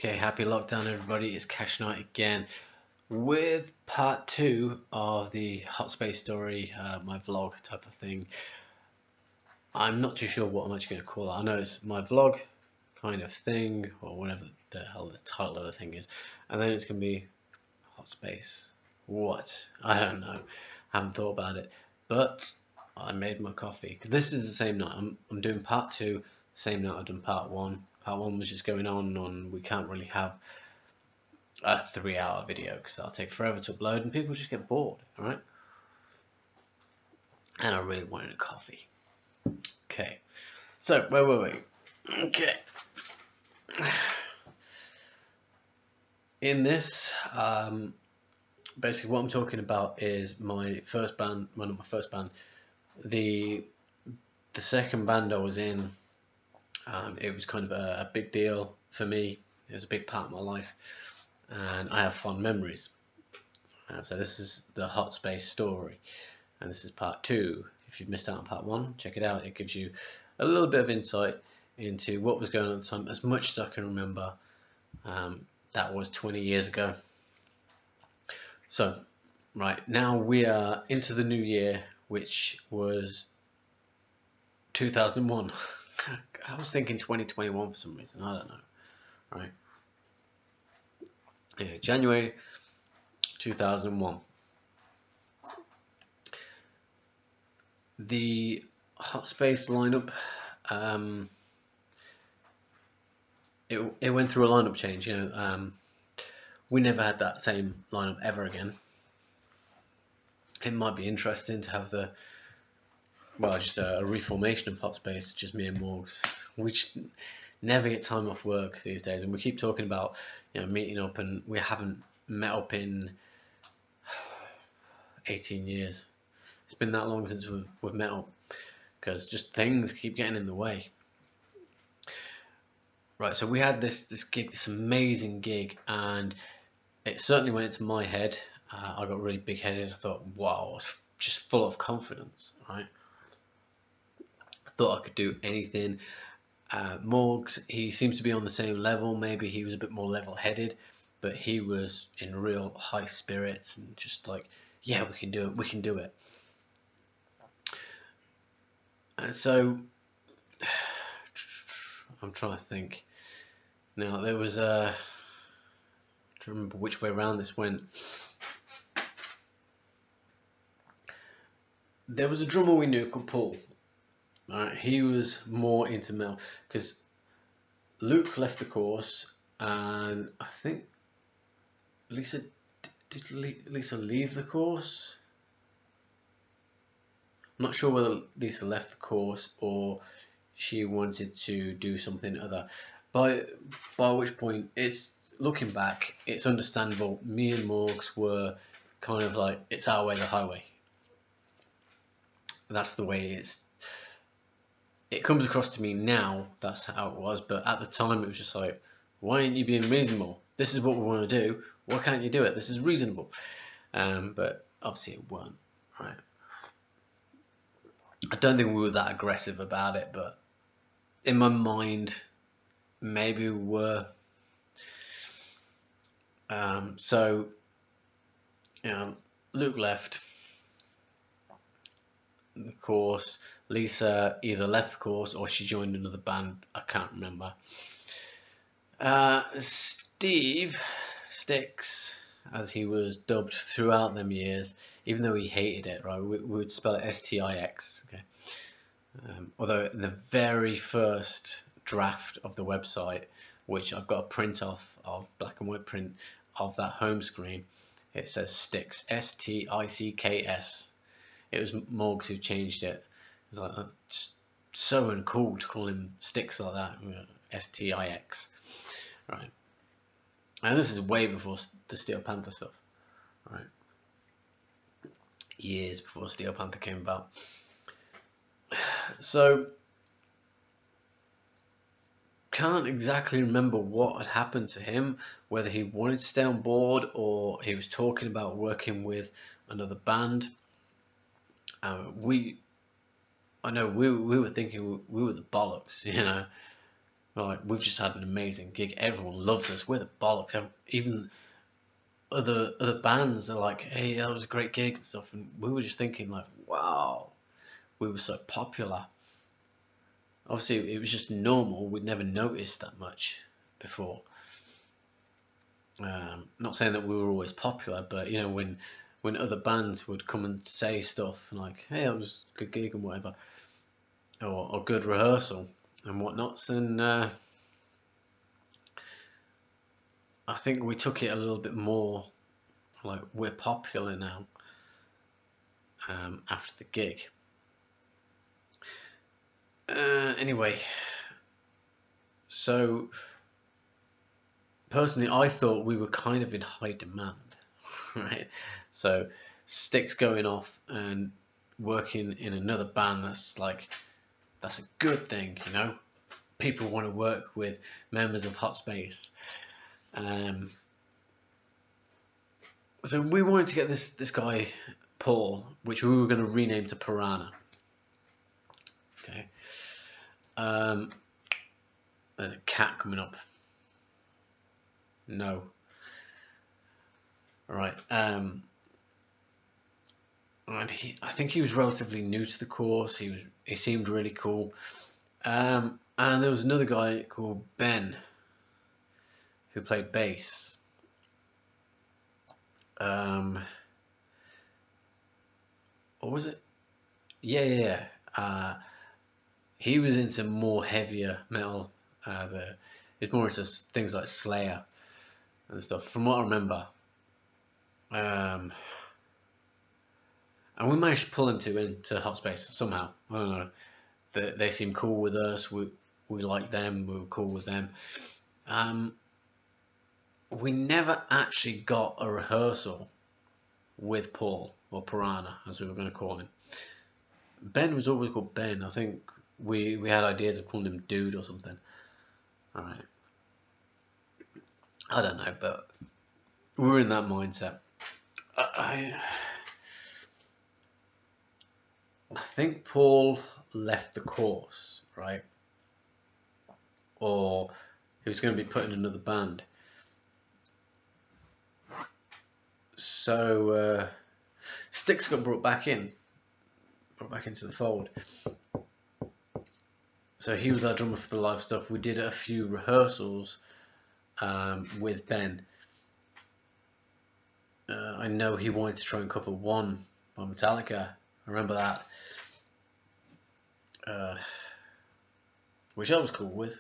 Okay, happy lockdown, everybody. It's Khash Night again with part two of the hot space story, my vlog type of thing. I'm not too sure what I'm actually going to call it. I know it's my vlog kind of thing, or whatever the hell the title of the thing is, and then it's going to be hot space. What? I don't know. I haven't thought about it, but I made my coffee. This is the same night. I'm doing part two, the same night I've done part one. Part one was just going on. We can't really have a 3 hour video because that'll take forever to upload and people just get bored, alright? And I really wanted a coffee. Okay, so wait. Okay. In this, basically what I'm talking about is my first band, well not my first band, the second band I was in. It was kind of a big deal for me. It was a big part of my life and I have fond memories. So this is the hot space story, and this is part two. If you've missed out on part one, check it out. It gives you a little bit of insight into what was going on at the time, as much as I can remember. That was 20 years ago. So, right, now we are into the new year, which was 2001. I was thinking 2021 for some reason, I don't know. Right. Yeah, January 2001. The hot space lineup, it went through a lineup change. We never had that same lineup ever again. It might be interesting to have just a reformation of hot space, just me and Morgs. We just never get time off work these days, and we keep talking about meeting up, and we haven't met up in 18 years. It's been that long since we've met up, because just things keep getting in the way. Right, so we had this gig, this amazing gig, and it certainly went into my head. I got really big-headed. I thought, wow, I was just full of confidence, right? I thought I could do anything. Morgs, he seems to be on the same level. Maybe he was a bit more level-headed, but he was in real high spirits and just like, yeah, we can do it. We can do it. And so I'm trying to think. Now there was I don't remember which way around this went. There was a drummer we knew called Paul. Right, he was more into metal because Luke left the course, and I think Lisa did Lisa leave the course? I'm not sure whether Lisa left the course or she wanted to do something other. By which point, it's looking back, it's understandable. Me and Morgs were kind of like, it's our way, the highway. That's the way it comes across to me now. That's how it was, but at the time it was just like, why aren't you being reasonable? This is what we want to do. Why can't you do it? This is reasonable. But obviously it weren't, right? I don't think we were that aggressive about it, but in my mind, maybe we were. So, Luke left the course. Lisa either left the course or she joined another band. I can't remember. Steve Sticks, as he was dubbed throughout them years, even though he hated it, right? We would spell it S-T-I-X. Okay. Although in the very first draft of the website, which I've got a print of black and white print of that home screen, it says Sticks, S-T-I-C-K-S. It was Morgs who changed it. It's like, that's so uncool to call him Sticks like that, S-T-I-X, right? And this is way before the Steel Panther stuff, right? Years before Steel Panther came about. So, can't exactly remember what had happened to him, whether he wanted to stay on board or he was talking about working with another band. I know we were thinking we were the bollocks, Like, we've just had an amazing gig. Everyone loves us. We're the bollocks. Even other bands, they're like, hey, that was a great gig and stuff. And we were just thinking, like, wow, we were so popular. Obviously, it was just normal. We'd never noticed that much before. Not saying that we were always popular, but you know, when other bands would come and say stuff like, hey, that was a good gig and whatever, or good rehearsal and whatnots, then I think we took it a little bit more like we're popular now after the gig. Anyway, so personally, I thought we were kind of in high demand, right? So Sticks going off and working in another band, that's a good thing, you know. People want to work with members of Hot Space. So we wanted to get this guy Paul, which we were going to rename to Piranha. Okay. There's a cat coming up. No. All right. And I think he was relatively new to the course. He seemed really cool. And there was another guy called Ben who played bass. What was it? Yeah. He was into more heavier metal. He's more into things like Slayer and stuff, from what I remember. And we managed to pull them two into Hot Space somehow. I don't know. They seemed cool with us. We liked them. We were cool with them. We never actually got a rehearsal with Paul, or Piranha, as we were going to call him. Ben was always called Ben. I think we had ideas of calling him Dude or something. All right. I don't know, but we were in that mindset. I think Paul left the course, right? Or he was going to be put in another band. So Sticks got brought back into the fold. So he was our drummer for the live stuff. We did a few rehearsals with Ben. I know he wanted to try and cover One by Metallica. I remember that. Which I was cool with.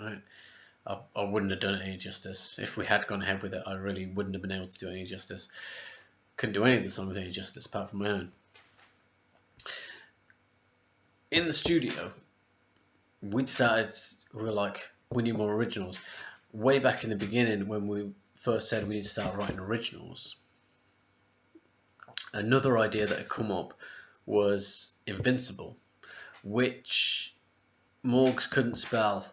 Right. I wouldn't have done it any justice. If we had gone ahead with it, I really wouldn't have been able to do it any justice. Couldn't do any of the songs any justice apart from my own. In the studio, we were like, we need more originals. Way back in the beginning, when we first said we need to start writing originals, another idea that had come up was Invincible, which Morgs couldn't spell,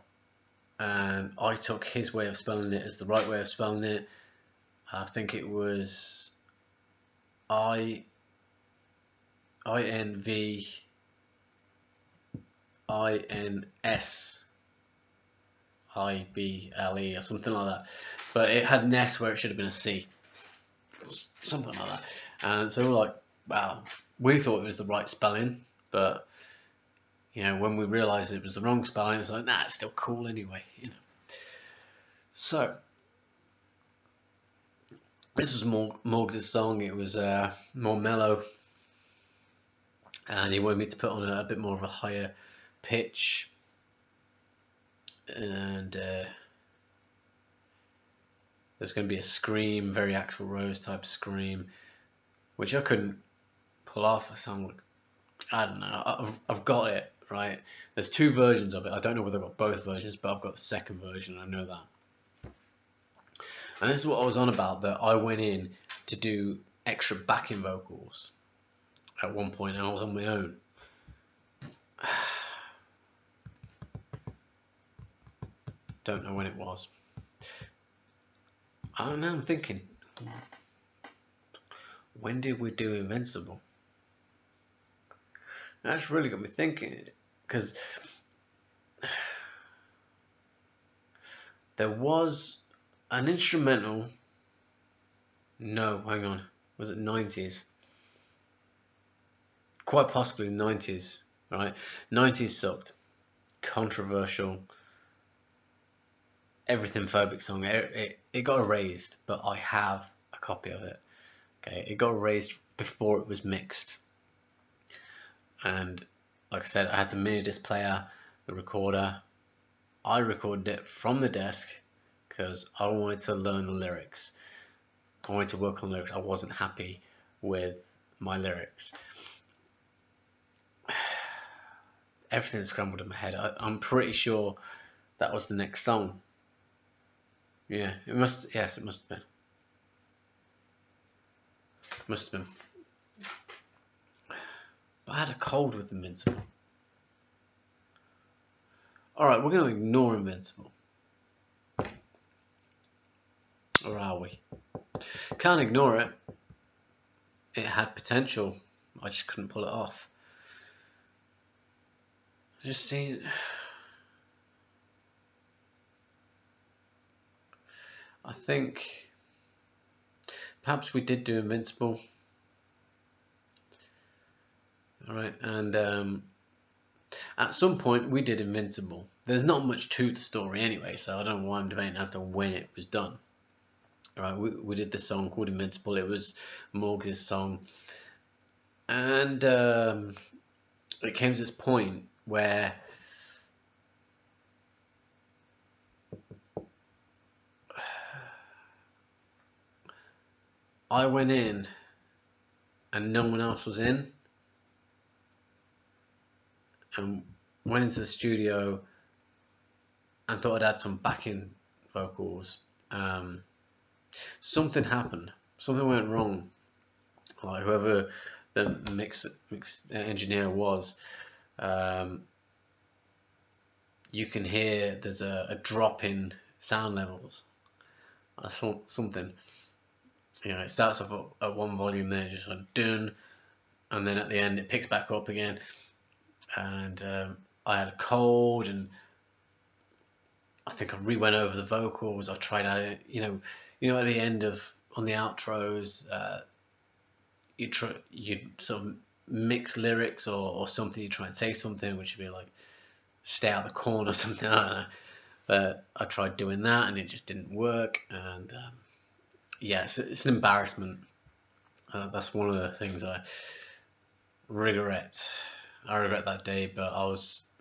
and I took his way of spelling it as the right way of spelling it. I think it was INVINSIBLE or something like that, but it had an S where it should have been a C, something like that. And so we're like, wow, we thought it was the right spelling, but you know, when we realised it was the wrong spelling, it's like, nah, it's still cool anyway, you know. So this was Morgs' song. It was more mellow, and he wanted me to put on a bit more of a higher pitch, and there's going to be a scream, very Axl Rose type scream, which I couldn't pull off. I sound like, I don't know. I've got it right. There's two versions of it. I don't know whether I've got both versions, but I've got the second version. I know that. And this is what I was on about, that I went in to do extra backing vocals at one point, and I was on my own. Don't know when it was. I don't know, I'm thinking, when did we do Invincible? That's really got me thinking, because There was an instrumental. No, hang on. Was it 90s? Quite possibly 90s, right? 90s sucked. Controversial. Everything phobic song. It got erased, but I have a copy of it. Okay, it got erased before it was mixed. And like I said, I had the mini disc player, the recorder. I recorded it from the desk because I wanted to learn the lyrics. I wanted to work on lyrics. I wasn't happy with my lyrics. Everything scrambled in my head. I'm pretty sure that was the next song. Yeah, it must. Yes, it must have been. Must have been. But I had a cold with Invincible. Alright, we're going to ignore Invincible. Or are we? Can't ignore it. It had potential. I just couldn't pull it off. Just seen. I think perhaps we did do Invincible. Alright, and at some point we did Invincible. There's not much to the story anyway, so I don't know why I'm debating as to when it was done. Alright, we did this song called Invincible. It was Morgs' song. And it came to this point where I went in and no one else was in, and went into the studio and thought I'd add some backing vocals. Something happened. Something went wrong. Like whoever the mix engineer was, you can hear there's a drop in sound levels. I thought something. You know, it starts off at one volume, then it just went dun, and then at the end it picks back up again. And I had a cold, and I think I re-went over the vocals. I tried out, you know, at the end of on the outros, you sort of mix lyrics or something. You try and say something, which would be like "stay out the corner" or something. I don't know. But I tried doing that, and it just didn't work. And yeah, it's an embarrassment. That's one of the things I regret. I regret that day, but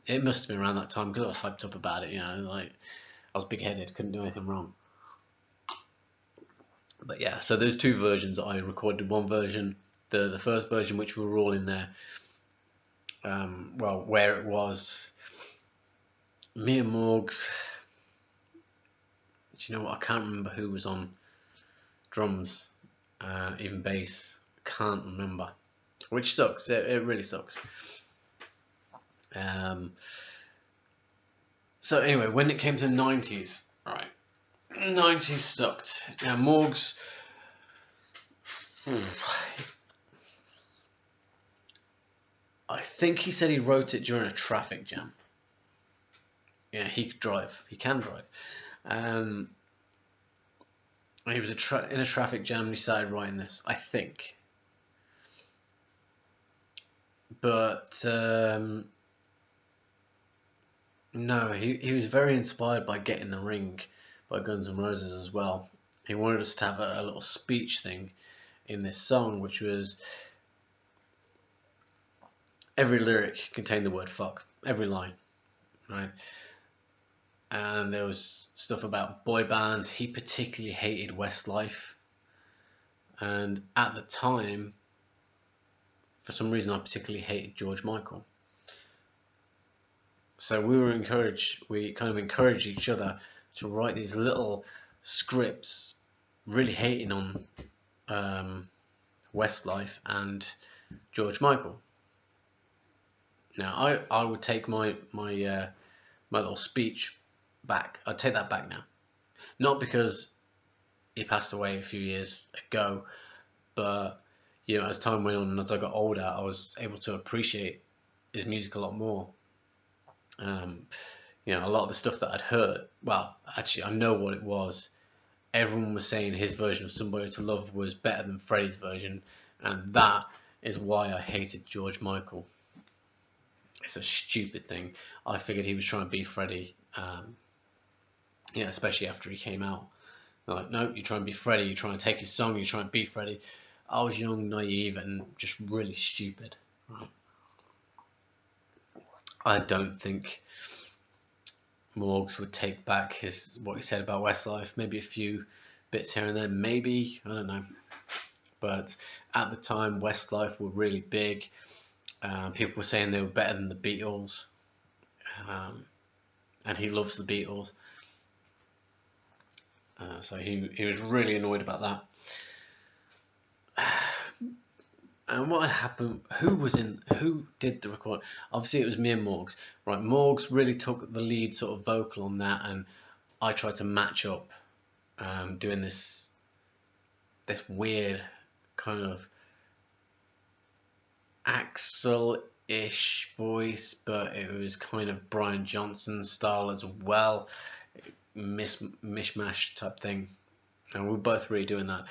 it must have been around that time because I was hyped up about it, you know, like I was big-headed, couldn't do anything wrong. But yeah, so there's two versions. I recorded one version, the first version, which we were all in there, well, where it was me and Morgs. Do you know what? I can't remember who was on drums, even bass. Can't remember, which sucks. It really sucks. So anyway, when it came to the 90s, right, 90s sucked. Now Morgs, I think he said he wrote it during a traffic jam. Yeah, he could drive. He can drive. He was in a traffic jam and he started writing this, I think. But no, he was very inspired by Get in the Ring by Guns N' Roses as well. He wanted us to have a little speech thing in this song, which was every lyric contained the word fuck, every line, right? And there was stuff about boy bands. He particularly hated Westlife, and at the time, for some reason, I particularly hated George Michael. So we kind of encouraged each other to write these little scripts, really hating on Westlife and George Michael. Now, I would take my little speech back. I'd take that back now. Not because he passed away a few years ago, but you know, as time went on and as I got older, I was able to appreciate his music a lot more. a lot of the stuff that I'd heard. Well, actually, I know what it was. Everyone was saying his version of Somebody to Love was better than Freddie's version, and that is why I hated George Michael. It's a stupid thing. I figured he was trying to be Freddie, especially after he came out. They're like, no, you try and be Freddie, you try and take his song, you try and be Freddie. I was young, naive, and just really stupid. Right? I don't think Morgs would take back what he said about Westlife. Maybe a few bits here and there, maybe, I don't know. But at the time, Westlife were really big. People were saying they were better than the Beatles, and he loves the Beatles. So he was really annoyed about that. And what had happened? Who did the record? Obviously, it was me and Morgs. Right, Morgs really took the lead sort of vocal on that, and I tried to match up, doing this weird kind of Axel-ish voice, but it was kind of Brian Johnson style as well, mishmash type thing, and we were both really doing that.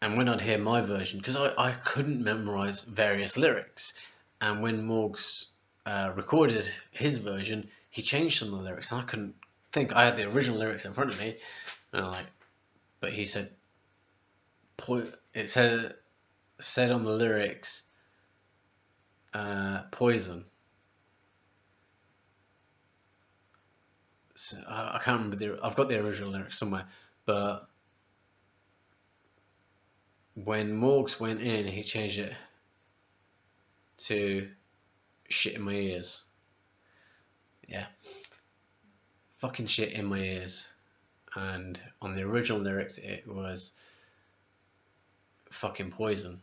And when I'd hear my version, because I couldn't memorize various lyrics, and when Morgs recorded his version, he changed some of the lyrics, and I couldn't think. I had the original lyrics in front of me, and I'm like, but he said, it said on the lyrics, poison. So I can't remember I've got the original lyrics somewhere, but when Morgs went in, he changed it to shit in my ears. Yeah. Fucking shit in my ears. And on the original lyrics, it was fucking poison.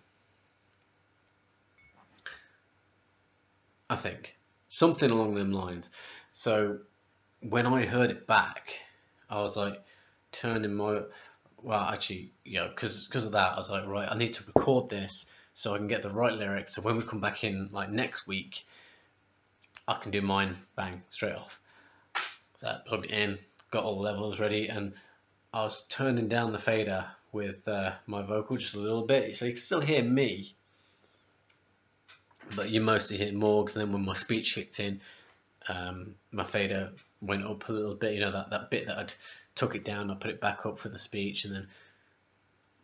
I think. Something along them lines. So when I heard it back, I was like, turning my... Well, actually, because of that, I was like, right, I need to record this so I can get the right lyrics. So when we come back in, like, next week, I can do mine, bang, straight off. So I plugged it in, got all the levels ready, and I was turning down the fader with my vocal just a little bit, so you can still hear me, but you mostly hear Morgs. And then when my speech kicked in, my fader went up a little bit, that bit that I'd took it down, I put it back up for the speech, and then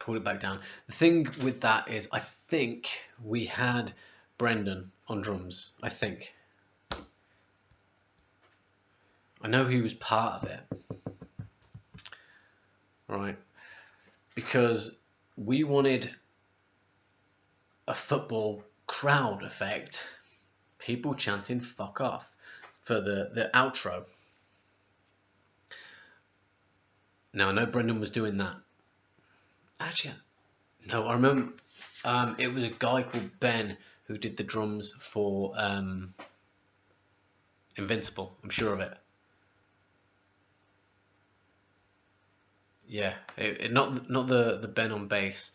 pulled it back down. The thing with that is, I think we had Brendan on drums. I think. I know he was part of it. Right. Because we wanted a football crowd effect. People chanting fuck off for the outro. Now, I know Brendan was doing that. Actually, no, I remember it was a guy called Ben who did the drums for Invincible. I'm sure of it. Yeah, not the Ben on bass.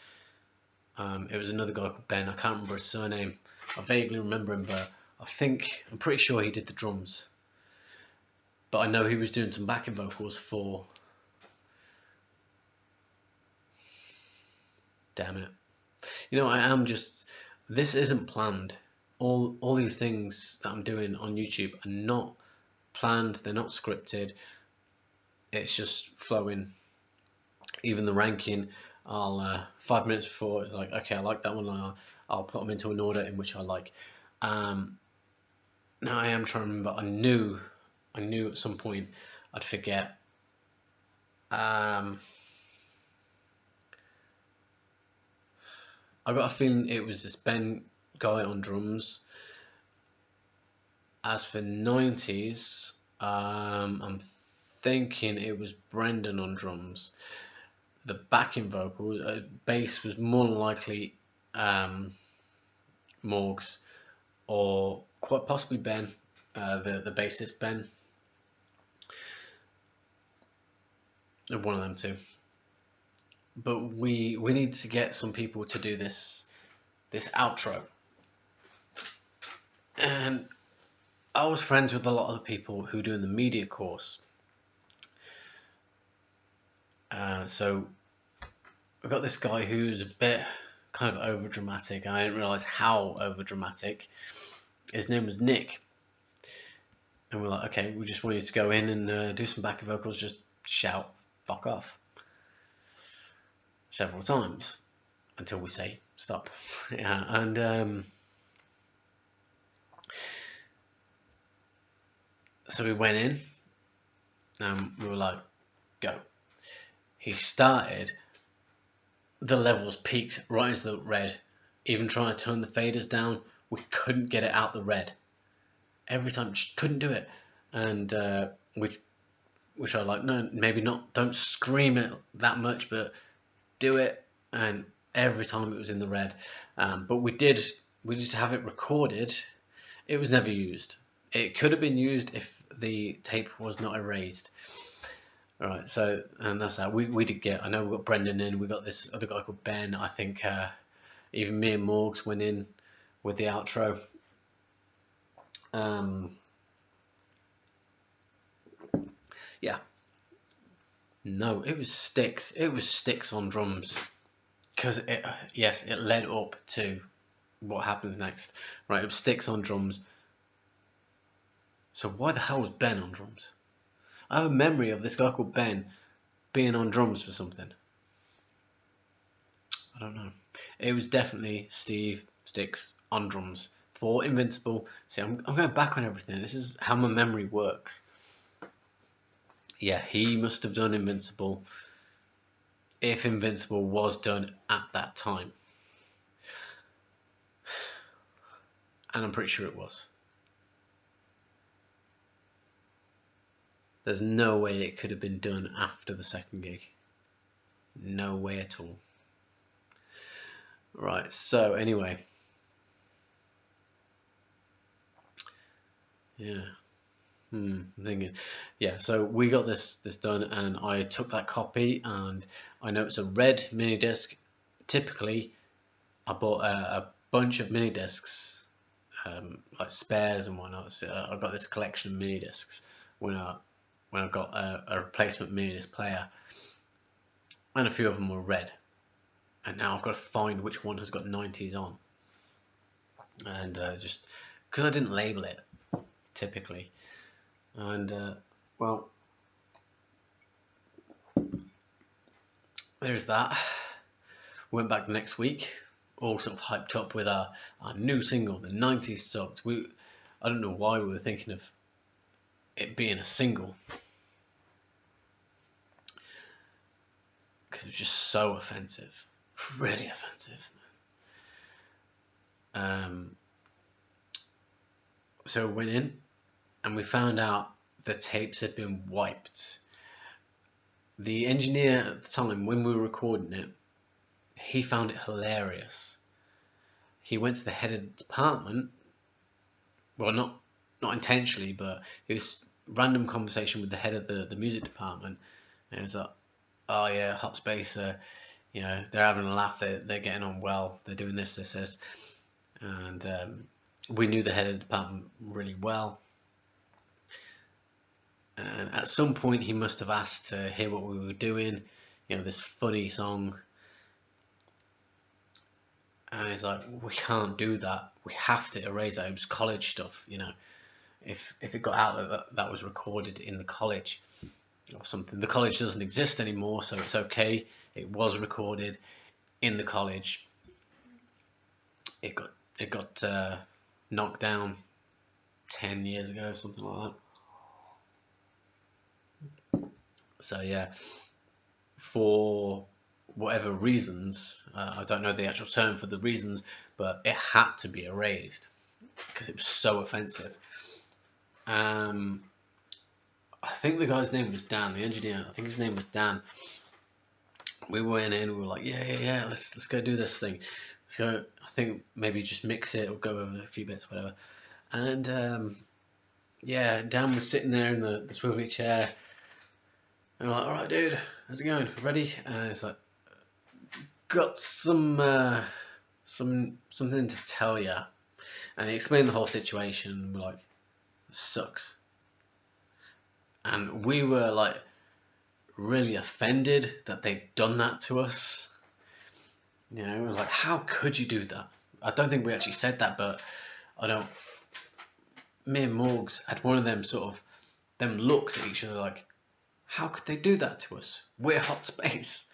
It was another guy called Ben. I can't remember his surname. I vaguely remember him, but I'm pretty sure he did the drums. But I know he was doing some backing vocals for... Damn it. This isn't planned. All these things that I'm doing on YouTube are not planned. They're not scripted. It's just flowing. Even the ranking, I'll 5 minutes before, it's like, okay, I like that one. I'll put them into an order in which I like. Now I am trying to remember. I knew at some point I'd forget. I got a feeling it was this Ben guy on drums. As for 90s, I'm thinking it was Brendan on drums. The backing vocal, bass was more than likely Morgs, or quite possibly Ben, the bassist Ben. One of them two. But we need to get some people to do this outro. And I was friends with a lot of the people who do in the media course. So I've got this guy who's a bit kind of over dramatic, and I didn't realize how over dramatic. His name was Nick, and we're like, okay, we just want you to go in and do some backing vocals, just shout "fuck off" several times until we say stop. Yeah, and so we went in, and we were like, go. He started. The levels peaked right into the red. Even trying to turn the faders down, we couldn't get it out the red. Every time, just couldn't do it. And which I like, no, maybe not. Don't scream it that much, but do it. And every time it was in the red. But we did have it recorded. It was never used. It could have been used if the tape was not erased. All right, so and that's that. We did get. I know we got Brendan in. We got this other guy called Ben. I think even me and Morgs went in with the outro. Yeah. No, it was Sticks. It was Sticks on drums. Because it led up to what happens next. Right, it was Sticks on drums. So why the hell was Ben on drums? I have a memory of this guy called Ben being on drums for something. I don't know. It was definitely Steve Sticks on drums for Invincible. See, I'm going back on everything. This is how my memory works. Yeah, he must have done Invincible if Invincible was done at that time. And I'm pretty sure it was. There's no way it could have been done after the second gig. No way at all. Right, so anyway. Yeah. I'm thinking. Yeah, so we got this done, and I took that copy, and I know it's a red mini disc. Typically, I bought a bunch of mini discs, like spares and whatnot. So I got this collection of mini discs when I got a replacement mini disc player, and a few of them were red. And now I've got to find which one has got 90s on, and just because I didn't label it typically, and well, there's that. Went back the next week, all sort of hyped up with our new single, the 90s Sucked. I don't know why we were thinking of it being a single, because it was just so offensive, really offensive. So we went in and we found out the tapes had been wiped. The engineer at the time, when we were recording it, he found it hilarious. He went to the head of the department, well, not intentionally, but it was random conversation with the head of the music department, and it was like, oh yeah, Hot Space, you know, they're having a laugh, they're getting on well, they're doing this, and we knew the head of the department really well. And at some point, he must have asked to hear what we were doing, you know, this funny song. And he's like, we can't do that. We have to erase that. It was college stuff, you know. If it got out that was recorded in the college or something, the college doesn't exist anymore, so it's okay. It was recorded in the college. It got knocked down 10 years ago, something like that. So yeah, for whatever reasons, I don't know the actual term for the reasons, but it had to be erased because it was so offensive. I think the guy's name was Dan, the engineer. I think his name was Dan. We went in, we were like, yeah, let's go do this thing. So I think maybe just mix it or go over a few bits, whatever. And yeah, Dan was sitting there in the swivelly chair. And I'm like, all right, dude, how's it going? Ready? And it's like, got something to tell you. And he explained the whole situation. We're like, this sucks. And we were like really offended that they'd done that to us. You know, we were like, how could you do that? I don't think we actually said that, but I don't. Me and Morgs had one of them sort of them looks at each other like, how could they do that to us? We're hot space.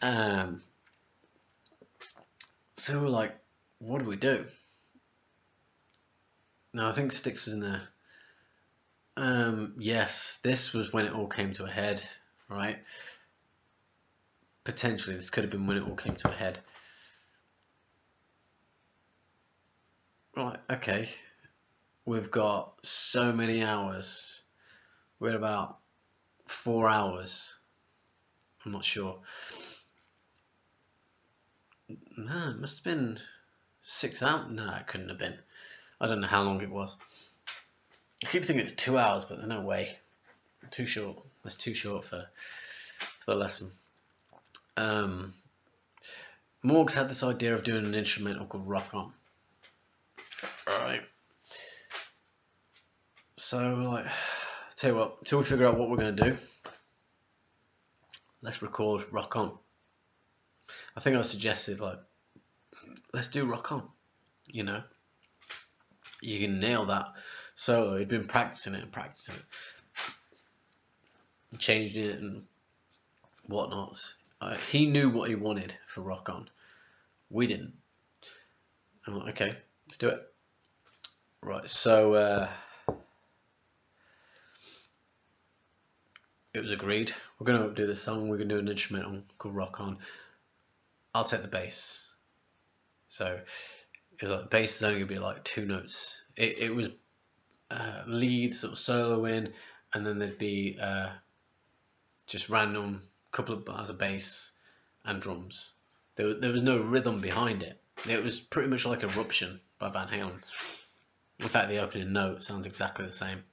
So we're like, what do we do? No, I think Styx was in there. Yes, this was when it all came to a head, right? Potentially, this could have been when it all came to a head. Right, okay. We've got so many hours. We're at about 4 hours. I'm not sure. No, it must have been 6 hours. No, it couldn't have been. I don't know how long it was. I keep thinking it's 2 hours, but there's no way. Too short. That's too short for the lesson. Morgs had this idea of doing an instrumental called Rock On. Right. So, like, tell you what, till we figure out what we're going to do, let's record Rock On. I think I suggested, like, let's do Rock On. You know, you can nail that solo. He'd been practicing it, changing it and whatnot. He knew what he wanted for Rock On. We didn't. I'm like, okay, let's do it. Right, so it was agreed. We're going to do this song. We're going to do an instrumental called Rock On. I'll take the bass. So it was like the bass is only going to be like 2 notes. It was lead sort of solo in, and then there'd be just random couple of bars of bass and drums. There was no rhythm behind it. It was pretty much like Eruption by Van Halen. In fact, the opening note sounds exactly the same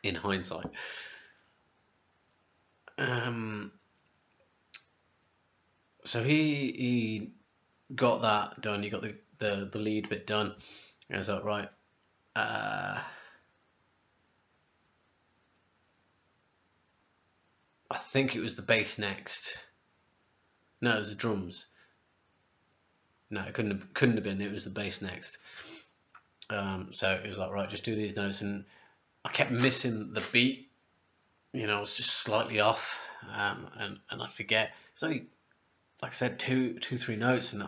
in hindsight. So he got that done. He got the lead bit done. I was like, right. I think it was the bass next. No, it was the drums. No, it couldn't have been. It was the bass next. So it was like, right, just do these notes, and I kept missing the beat. You know, I was just slightly off, and I'd forget. It's only, like I said, two, 3 notes, and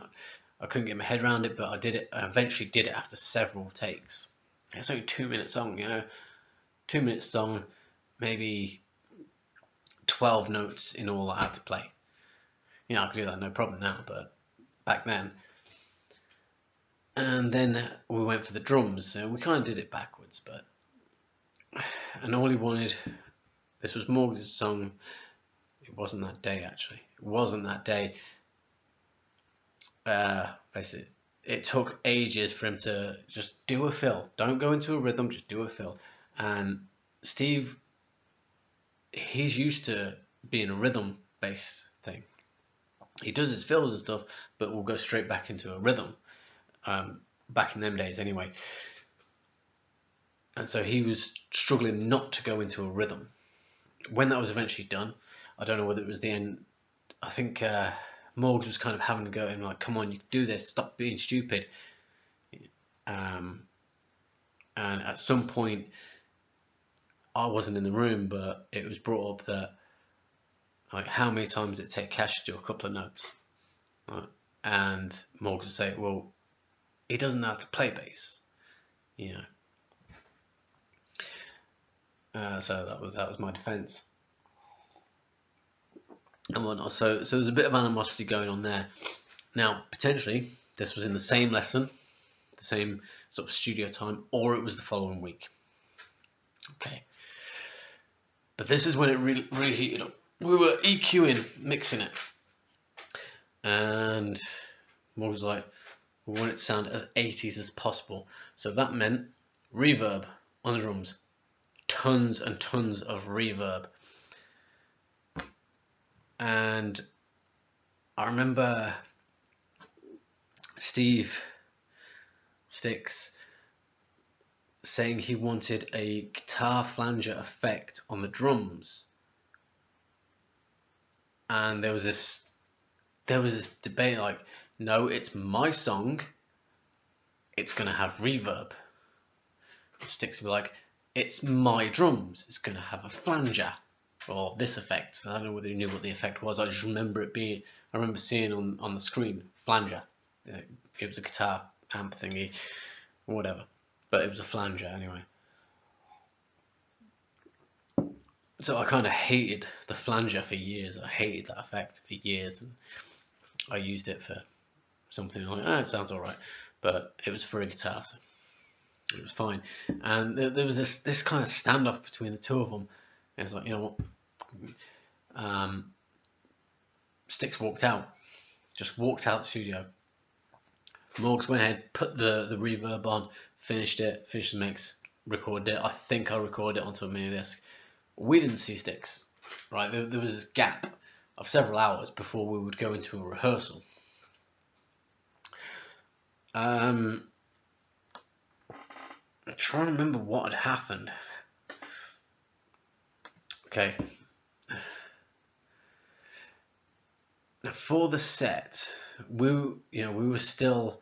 I couldn't get my head around it, but I did it. I eventually did it after several takes. It's only a 2-minute song, you know, 2-minute song, maybe 12 notes in all I had to play. You know, I could do that no problem now, but back then. And then we went for the drums, and we kind of did it backwards, and all he wanted, this was Morgan's song. It wasn't that day, actually. It wasn't that day. Basically, it took ages for him to just do a fill. Don't go into a rhythm, just do a fill. And Steve, he's used to being a rhythm-based thing. He does his fills and stuff, but will go straight back into a rhythm. Back in them days, anyway. And so he was struggling not to go into a rhythm. When that was eventually done, I don't know whether it was the end. I think Morgs was kind of having to go and like, come on, you can do this. Stop being stupid. And at some point, I wasn't in the room, but it was brought up that like, how many times did it take Khash to do a couple of notes? Right? And Morgs would say, well, he doesn't know how to play bass, you know. So that was my defence and whatnot. So there's a bit of animosity going on there. Now, potentially, this was in the same lesson, the same sort of studio time, or it was the following week. Okay. But this is when it really heated up. We were EQing, mixing it. And Morgan was like, we want it to sound as 80s as possible. So that meant reverb on the drums. Tons and tons of reverb. And I remember Steve Styx saying he wanted a guitar flanger effect on the drums, and there was this debate like, no, it's my song, it's gonna have reverb. Styx would be like, it's my drums, it's gonna have a flanger or this effect. I don't know whether you knew what the effect was. I just remember it being, I remember seeing on the screen, flanger. It was a guitar amp thingy or whatever, but it was a flanger anyway. So I kind of hated the flanger for years. I hated that effect for years, and I used it for something like, it sounds alright, but it was for a guitar, so it was fine. And there was this kind of standoff between the two of them. It was like, you know what? Styx just walked out the studio. Morgs went ahead, put the reverb on, finished the mix, recorded it. I think I recorded it onto a mini disc. We didn't see Styx, right? There was this gap of several hours before we would go into a rehearsal. I'm trying to remember what had happened. Okay. Now for the set, we were still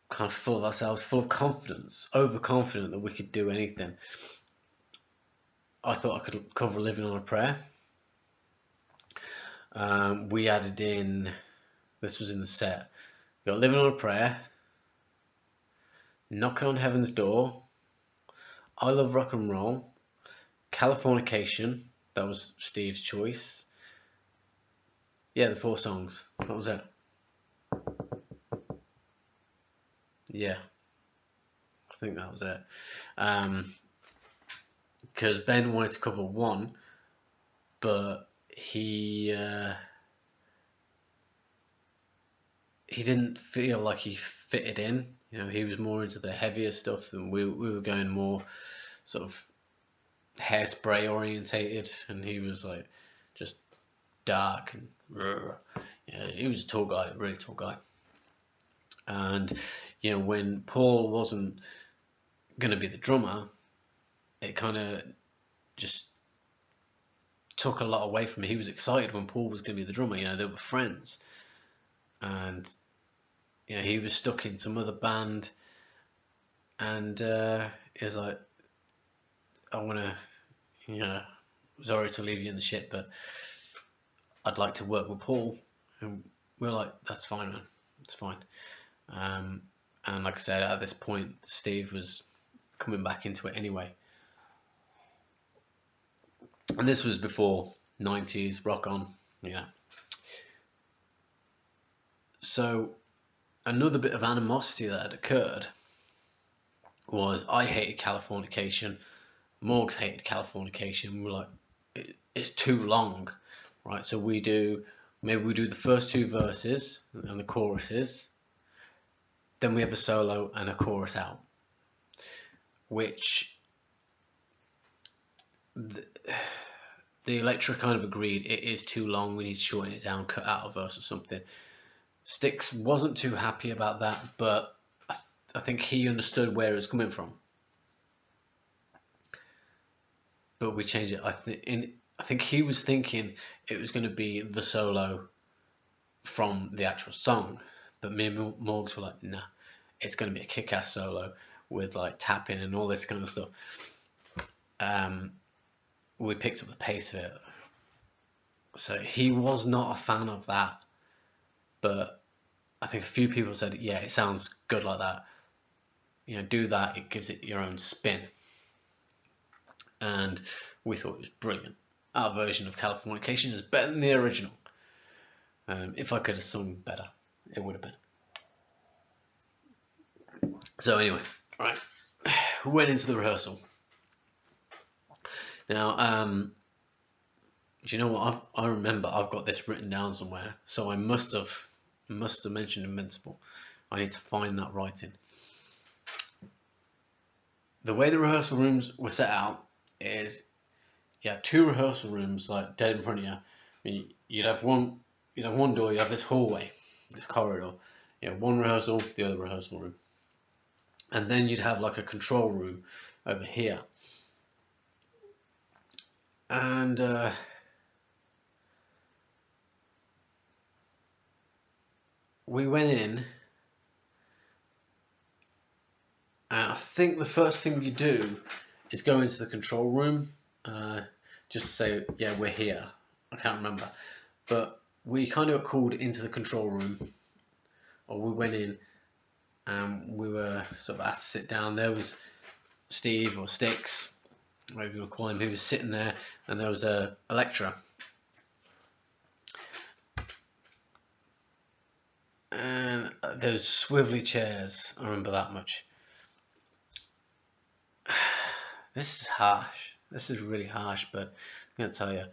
kind of full of ourselves, full of confidence, overconfident that we could do anything. I thought I could cover Living on a Prayer. We added in, this was in the set, we got Living on a Prayer, Knocking on Heaven's Door, I Love Rock and Roll, Californication, that was Steve's choice. Yeah, the 4 songs. What was it? Yeah, I think that was it. Because Ben wanted to cover 1, but he didn't feel like he fitted in. He was more into the heavier stuff than we were going more sort of Hairspray orientated, and he was like just dark and he was a tall guy, really tall guy. And when Paul wasn't going to be the drummer, it kind of just took a lot away from him. He was excited when Paul was going to be the drummer. They were friends, and he was stuck in some other band, and he was like, I want to, sorry to leave you in the shit, but I'd like to work with Paul. And we're like, that's fine, man, it's fine. And like I said, at this point, Steve was coming back into it anyway. And this was before 90s rock on, So another bit of animosity that had occurred was I hated Californication, Morgs hated Californication. We're like, it's too long, right? So maybe we do the first 2 verses and the choruses, then we have a solo and a chorus out, which the Electra kind of agreed it is too long, we need to shorten it down, cut out a verse or something. Styx wasn't too happy about that, but I think he understood where it was coming from. But we changed it. I think he was thinking it was going to be the solo from the actual song, but me and Morgs were like, nah, it's going to be a kick-ass solo with like tapping and all this kind of stuff. We picked up the pace of it. So he was not a fan of that, but I think a few people said, yeah, it sounds good like that. Do that, it gives it your own spin. And we thought it was brilliant. Our version of Californication is better than the original. If I could have sung better, it would have been. So anyway, right, we went into the rehearsal. Now, do you know what? I remember I've got this written down somewhere, so I must have mentioned Invincible. I need to find that writing. The way the rehearsal rooms were set out is you had 2 rehearsal rooms like dead in front of you. I mean, you'd have one door, you'd have this hallway, this corridor. You have one rehearsal, the other rehearsal room. and then you'd have like a control room over here. And we went in, and I think the first thing you do is go into the control room, just to say, yeah, we're here. I can't remember, but we kind of got called into the control room, or we went in, and we were sort of asked to sit down. There was Steve, or Sticks, whatever you want to call him, who was sitting there, and there was a lecturer. And those swivelly chairs, I remember that much. This is harsh. This is really harsh, but I'm going to tell you.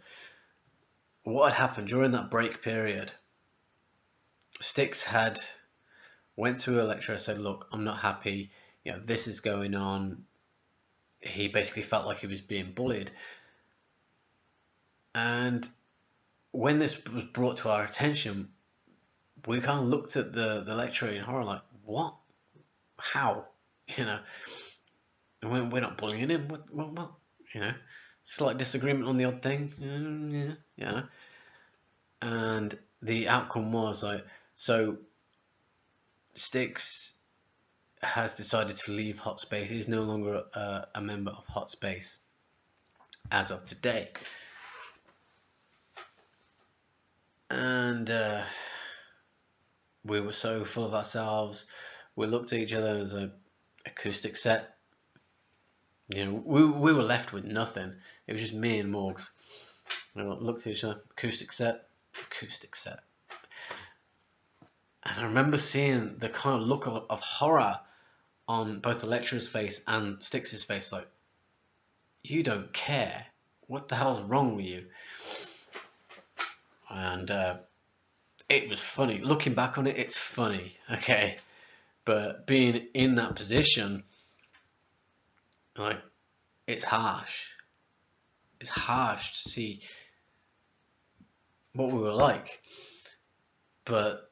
What had happened during that break period, Sticks had went to a lecturer and said, look, I'm not happy, this is going on. He basically felt like he was being bullied. And when this was brought to our attention, we kind of looked at the lecturer in horror, like, what? How? And we're not bullying him. What? Slight disagreement on the odd thing. Yeah. And the outcome was like, so Sticks has decided to leave Hot Space. He's no longer a member of Hot Space as of today. And we were so full of ourselves. We looked at each other and was like, acoustic set. We were left with nothing. It was just me and Morgs. We looked at each other, acoustic set. And I remember seeing the kind of look of horror on both the lecturer's face and Styx's face, like, you don't care. What the hell's wrong with you? And it was funny. Looking back on it, it's funny, okay? But being in that position, like, it's harsh. It's harsh to see what we were like. But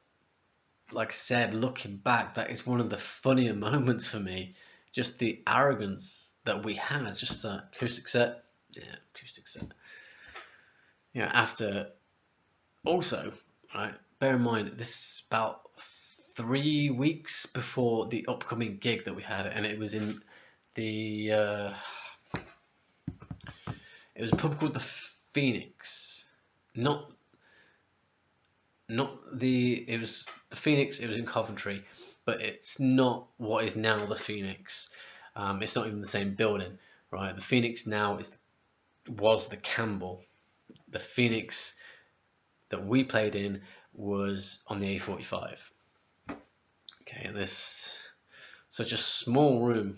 like I said, looking back, that is one of the funnier moments for me. Just the arrogance that we had. Just that acoustic set. Yeah, acoustic set. After also, right, bear in mind, this is about 3 weeks before the upcoming gig that we had, and it was in the it was a pub called the Phoenix. It was the Phoenix. It was in Coventry, but it's not what is now the Phoenix. It's not even the same building, right? The Phoenix now was the Campbell. The Phoenix that we played in was on the A45. Okay, and this such a small room.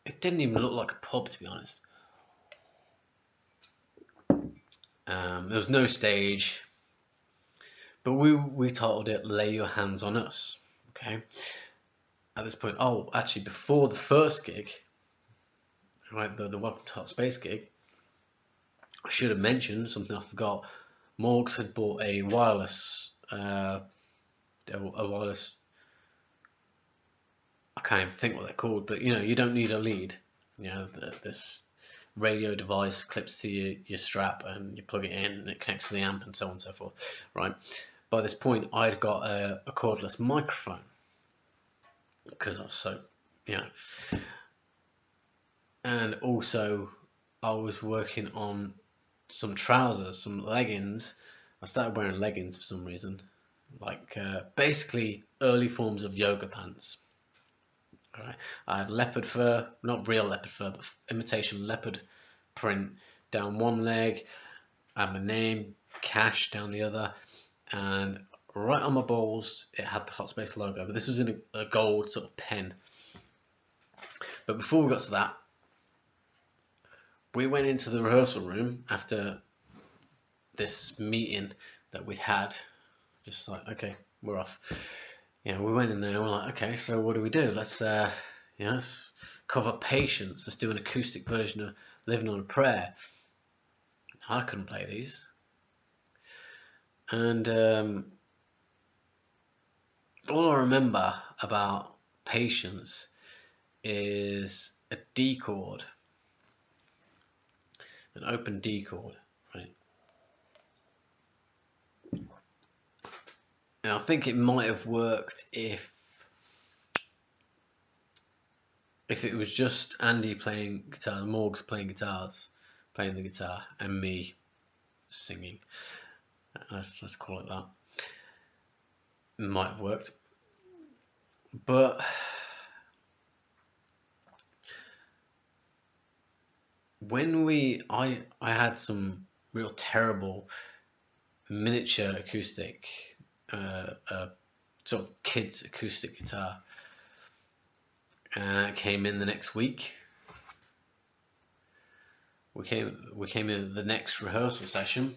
It didn't even look like a pub, to be honest. There was no stage. But we titled it "Lay Your Hands on Us." Okay. At this point, actually, before the first gig, right, the Welcome to Hot Space gig, I should have mentioned something I forgot. Morgs had bought a wireless, I can't even think what they're called, but you don't need a lead. This radio device clips to your strap and you plug it in and it connects to the amp and so on and so forth, right? By this point, I'd got a cordless microphone because I was so, and also I was working on some trousers, some leggings. I started wearing leggings for some reason, like basically early forms of yoga pants. All right, I had leopard fur, not real leopard fur, but imitation leopard print down one leg. I had my name, Khash, down the other, and right on my balls it had the Hot Space logo, but this was in a gold sort of pen. But before we got to that, we went into the rehearsal room after this meeting that we'd had. Just like, okay, we're off. We went in there and we're like, okay, so what do we do? Let's cover Patience. Let's do an acoustic version of Living on a Prayer. I couldn't play these. And all I remember about patience is a D chord, an open D chord, right? And I think it might have worked if it was just Andy playing guitar, Morgs playing the guitar, and me singing. Let's call it that. It might have worked, but when I had some real terrible miniature acoustic, sort of kids acoustic guitar, and it came in the next week. We came in at the next rehearsal session.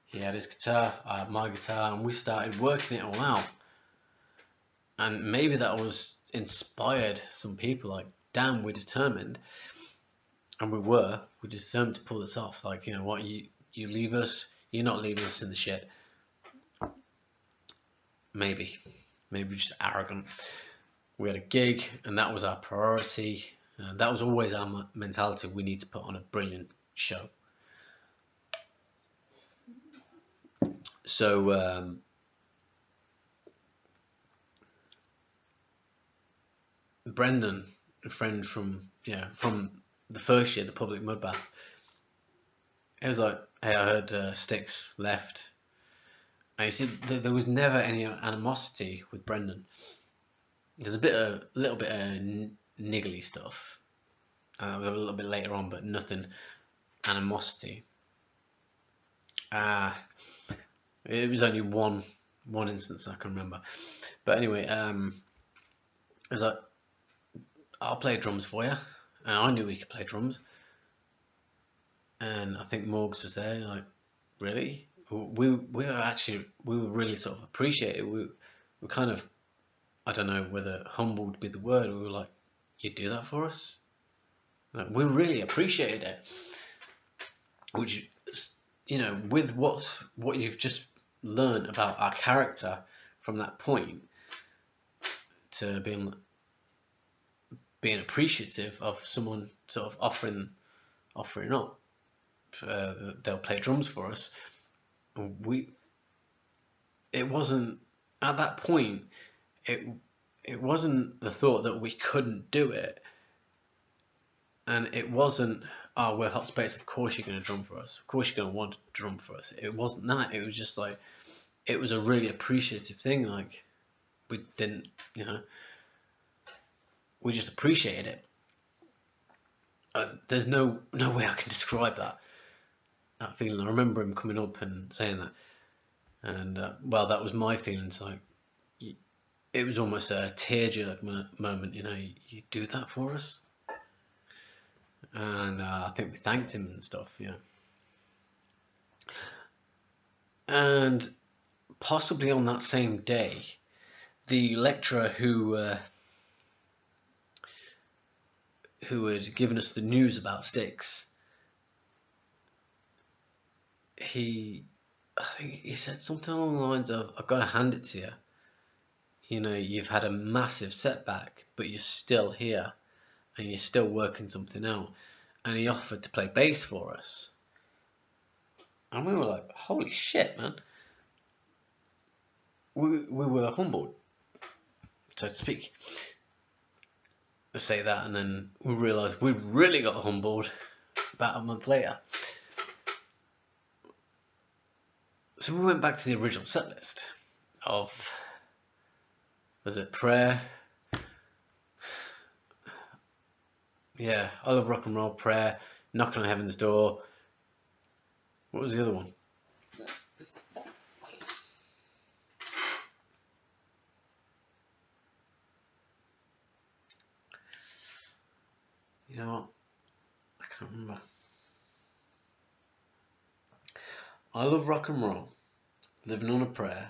He had his guitar, I had my guitar, and we started working it all out. And maybe that was inspired some people, like, damn, we're determined. And we're determined to pull this off. Like, you know what, you leave us, you're not leaving us in the shit. Maybe we're just arrogant. We had a gig, and that was our priority. That was always our mentality. We need to put on a brilliant show. So Brendan, a friend from the first year, the public mud bath, he was like, "Hey, I heard Styx left." And you see, there was never any animosity with Brendan. There's a little bit of niggly stuff. It was a little bit later on, but nothing animosity. It was only one instance I can remember. But anyway, I was like, "I'll play drums for you," and I knew he could play drums. And I think Morgs was there, like, really? We were really sort of appreciated. We kind of, I don't know whether humbled would be the word. We were like, "You do that for us?" Like, we really appreciated it. Which, you know, with what you've just learned about our character from that point to being appreciative of someone sort of offering up, they'll play drums for us. It wasn't at that point. It wasn't the thought that we couldn't do it, and it wasn't, "Oh, we're Hot Space. Of course you're going to drum for us. Of course you're going to want to drum for us." It wasn't that. It was just like, it was a really appreciative thing. Like, we didn't, we just appreciated it. There's no way I can describe that feeling. I remember him coming up and saying that, and well, that was my feelings. Like, it was almost a tear-jerk moment. You do that for us, and I think we thanked him and stuff. Yeah, and possibly on that same day, the lecturer who had given us the news about Styx, I think he said something along the lines of, "I've got to hand it to you. You've had a massive setback, but you're still here, and you're still working something out." And he offered to play bass for us. And we were like, holy shit, man. We were humbled, so to speak. I say that, and then we realised we really got humbled about a month later. So we went back to the original set list of, was it Prayer? Yeah, I Love Rock and Roll, Prayer, Knocking on Heaven's Door. What was the other one? You know what? I can't remember. I Love Rock and Roll, Living on a Prayer,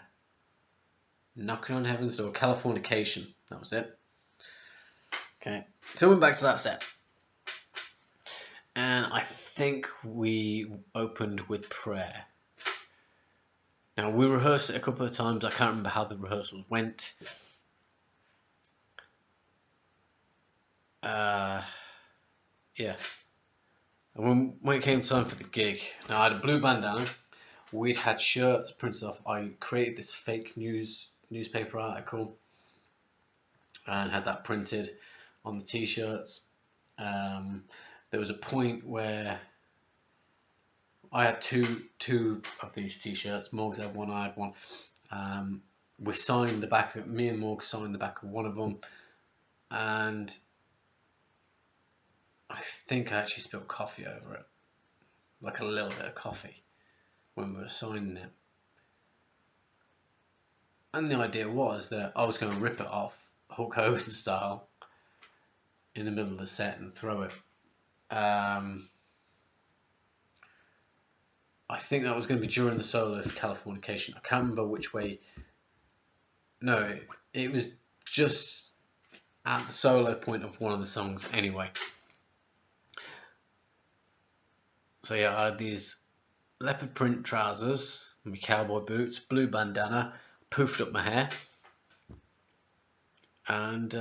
Knocking on Heaven's Door, Californication. That was it. Okay, so we went back to that set. And I think we opened with Prayer. Now, we rehearsed it a couple of times. I can't remember how the rehearsals went. Yeah. And when it came time for the gig, now I had a blue bandana. We'd had shirts printed off. I created this fake newspaper article and had that printed on the t-shirts. There was a point where I had two of these t-shirts. Morgs had one, I had one. We signed the back. Me and Morg signed the back of one of them, and I think I actually spilled coffee over it, like a little bit of coffee, when we were signing it. And the idea was that I was going to rip it off, Hulk Hogan style, in the middle of the set and throw it. I think that was going to be during the solo for Californication. I can't remember which way. No, it was just at the solo point of one of the songs anyway. So yeah, I had these leopard print trousers, my cowboy boots, blue bandana, poofed up my hair, and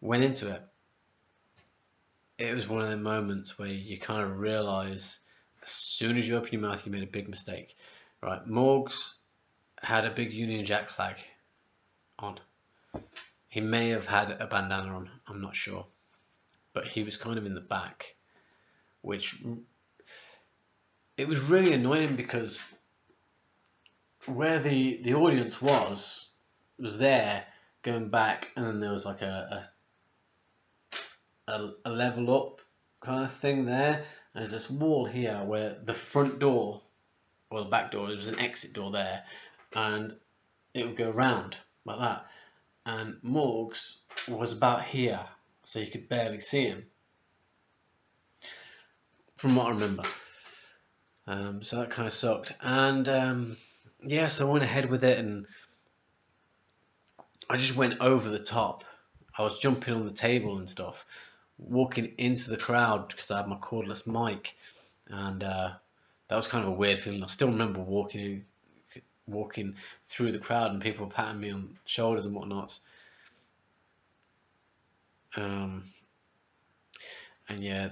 went into it. It was one of them moments where you kind of realise as soon as you open your mouth you made a big mistake. Right, Morgs had a big Union Jack flag on. He may have had a bandana on, I'm not sure. But he was kind of in the back, which it was really annoying because where the audience was there going back, and then there was like a level up kind of thing there. And there's this wall here where the front door or the back door, there was an exit door there, and it would go round like that. And Morgs was about here, so you could barely see him, from what I remember. So that kind of sucked. And yeah, so I went ahead with it, and I just went over the top. I was jumping on the table and stuff, walking into the crowd because I had my cordless mic, and that was kind of a weird feeling. I still remember walking through the crowd and people patting me on the shoulders and whatnot. And yeah,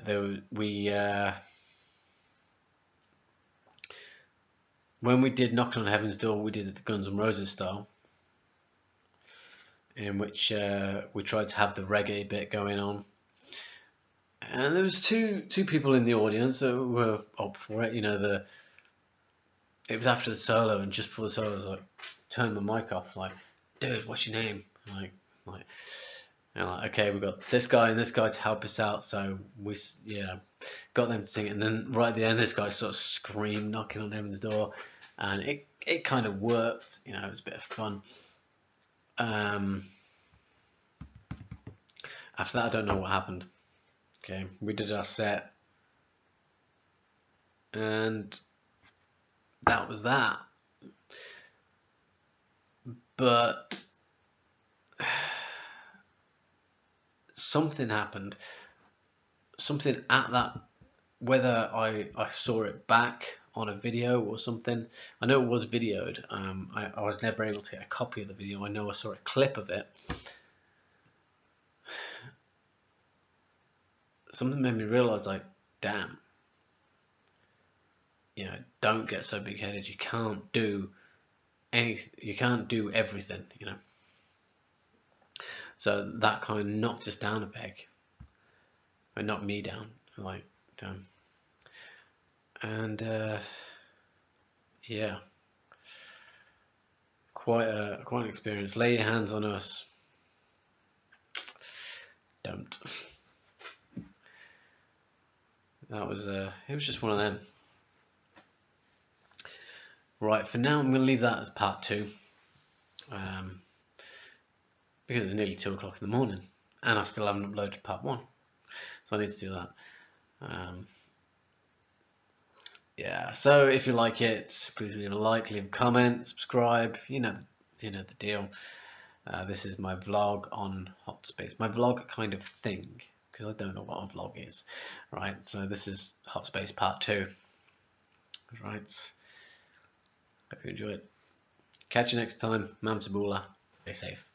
when we did Knocking on Heaven's Door, we did it the Guns N' Roses style, in which we tried to have the reggae bit going on. And there was two people in the audience that were up for it. You know, it was after the solo, and just before the solo, I was like, turned my mic off, like, dude, what's your name? Like, okay, we've got this guy and this guy to help us out, so we, got them to sing it. And then right at the end, this guy sort of screamed, knocking on heaven's door, and it kind of worked. You know, it was a bit of fun. After that, I don't know what happened. Okay, we did our set, and that was that. But something happened. Something at that, whether I saw it back on a video or something. I know it was videoed. I was never able to get a copy of the video. I know I saw a clip of it. Something made me realise, like, damn, don't get so big-headed. You can't do anything. You can't do everything, So that kind of knocked us down a peg. It knocked me down, like, down. And yeah, quite an experience. Lay your hands on us. Don't. That was it was just one of them. Right, for now I'm going to leave that as part 2, because it's nearly 2 o'clock in the morning and I still haven't uploaded part 1, so I need to do that. Yeah, so if you like it, please leave a like, leave a comment, subscribe. You know the deal. This is my vlog on Hot Space, my vlog kind of thing, because I don't know what a vlog is. Right, so this is Hot Space part 2. Right, hope you enjoy it. Catch you next time. Mam Sabula. Stay safe.